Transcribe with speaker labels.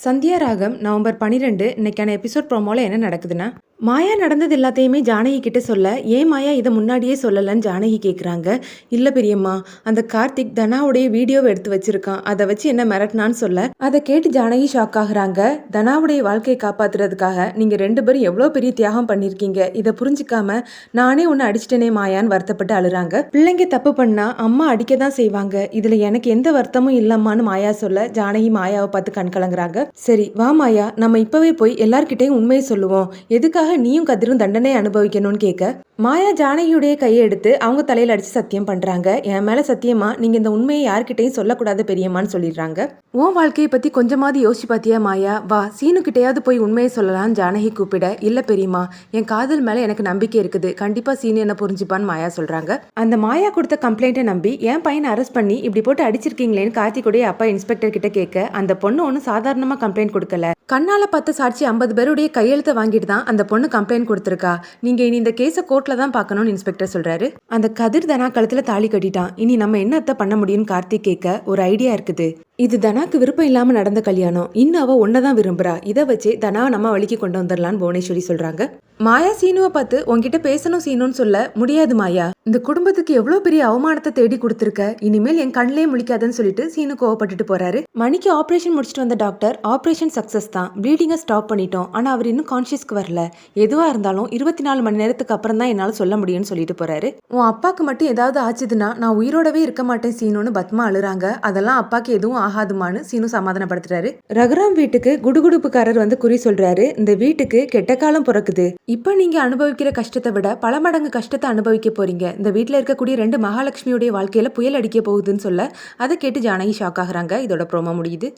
Speaker 1: சந்தியா ராகம் நவம்பர் 12 இன்னைக்கான எபிசோட் ப்ரோமோல என்ன நடக்குதுன்னா, மாயா நடந்தது எல்லாத்தையுமே ஜானகி கிட்ட சொல்ல, ஏன் மாயா இதை முன்னாடியே சொல்லலன்னு ஜானகி கேட்குறாங்க. இல்லை பெரியம்மா, அந்த கார்த்திக் தனாவுடைய வீடியோவை எடுத்து வச்சிருக்கான், அதை வச்சு என்ன மிரட்டினான்னு சொல்ல, அதை கேட்டு ஜானகி ஷாக் ஆகுறாங்க. தனாவுடைய வாழ்க்கையை காப்பாத்துறதுக்காக நீங்க 2 பேரும் எவ்வளோ பெரிய தியாகம் பண்ணியிருக்கீங்க, இதை புரிஞ்சுக்காம நானே உன்னை அடிச்சிட்டேனே மாயான்னு வருத்தப்பட்டு அழுறாங்க. பிள்ளைங்க தப்பு பண்ணா அம்மா அடிக்க தான் செய்வாங்க, இதுல எனக்கு எந்த வருத்தமும் இல்லம்மான்னு மாயா சொல்ல, ஜானகி மாயாவை பார்த்து கண் கலங்குறாங்க. சரி வா மாயா, நம்ம இப்பவே போய் எல்லார்கிட்டையும் உண்மையை சொல்லுவோம், எதுக்காக நீயும் கதிரும் தண்டனை அனுபவிக்கணும்னு கேட்க, மாயா ஜானகியுடைய கையை எடுத்து அவங்க தலையில அடிச்சு சத்தியம் பண்றாங்க. என் மேல சத்தியமா நீங்க இந்த உண்மையை யார்கிட்டையும் சொல்லக்கூடாது பெரியம்மான்னு சொல்லிடுறாங்க. உன் வாழ்க்கையை பத்தி கொஞ்சமாவது யோசிச்சு பாத்தியா மாயா, வா சீனு கிட்டையாவது போய் உண்மையை சொல்லலாம்னு ஜானகி கூப்பிட, இல்ல பெரியம்மா என் காதல் மேல எனக்கு நம்பிக்கை இருக்குது, கண்டிப்பா சீனு என்ன புரிஞ்சுப்பான்னு மாயா சொல்றாங்க. அந்த மாயா கொடுத்த கம்ப்ளைண்ட்டை நம்பி என் பையனை அரெஸ்ட் பண்ணி இப்படி போட்டு அடிச்சிருக்கீங்களேன்னு கார்த்திக்குடைய அப்பா இன்ஸ்பெக்டர் கிட்ட கேட்க, அந்த பொண்ணு ஒன்னும் சாதாரணமா கம்ப்ளைண்ட் கொடுக்கல, கண்ணால பார்த்த சாட்சி 50 பேருடைய கையெழுத்தை வாங்கிட்டு தான் அந்த பொண்ணு கம்ப்ளைண்ட் கொடுத்திருக்கா, நீங்க இனி இந்த கேஸை கோர்ட்ல தான் பார்க்கணும்னு இன்ஸ்பெக்டர் சொல்றாரு. அந்த கதிர் தனா கழுத்துல தாலி கட்டிட்டான், இனி நம்ம என்னத்த பண்ண முடியும்னு கார்த்திக் கேட்க, ஒரு ஐடியா இருக்குது, இது தனாக்கு விருப்பம் இல்லாம நடந்த கல்யாணம், இன்னும் அவ ஒன்னதான் விரும்புறா, இதை வச்சு தனாவை நம்ம வழிக்கு கொண்டு வந்துடலான்னு புவனேஸ்வரி சொல்றாங்க. மாயா சீனுவை பார்த்து உன்கிட்ட பேசணும் சீனுன்னு சொல்ல, முடியாது மாயா, இந்த குடும்பத்துக்கு எவ்வளவு பெரிய அவமானத்தை தேடி கொடுத்துருக்க, இனிமேல் என் கண்ணிலே முழிக்காதுன்னு சொல்லிட்டு சீனு கோவப்பட்டுட்டு போறாரு. மணிக்கு ஆபரேஷன் முடிச்சுட்டு வந்த டாக்டர், ஆபரேஷன் சக்சஸ் தான், ப்ளீடிங்கை ஸ்டாப் பண்ணிட்டோம், ஆனா அவர் இன்னும் கான்சியஸ்க்கு வரல, எதுவா இருந்தாலும் 24 மணி நேரத்துக்கு அப்புறம் தான் என்னால சொல்ல முடியும்னு சொல்லிட்டு போறாரு. உன் அப்பாக்கு மட்டும் ஏதாவது ஆச்சுதுன்னா நான் உயிரோடவே இருக்க மாட்டேன் சீனுன்னு பத்மா அழுறாங்க. அதெல்லாம் அப்பாக்கு எதுவும் ஆகாதுமான்னு சீனு சமாதானப்படுத்துறாரு. ரகுராம் வீட்டுக்கு குடுகுடுப்புக்காரர் வந்து குறி சொல்றாரு, இந்த வீட்டுக்கு கெட்ட காலம் பிறக்குது, இப்ப நீங்க அனுபவிக்கிற கஷ்டத்தை விட பல மடங்கு கஷ்டத்தை அனுபவிக்க போறீங்க, இந்த வீட்டுல இருக்கக்கூடிய 2 மகாலட்சுமியுடைய வாழ்க்கையில புயல் அடிக்க போகுதுன்னு சொல்ல, அதை கேட்டு ஜானகி ஷாக் ஆகுறாங்க. இதோட ப்ரோமோ முடியுது.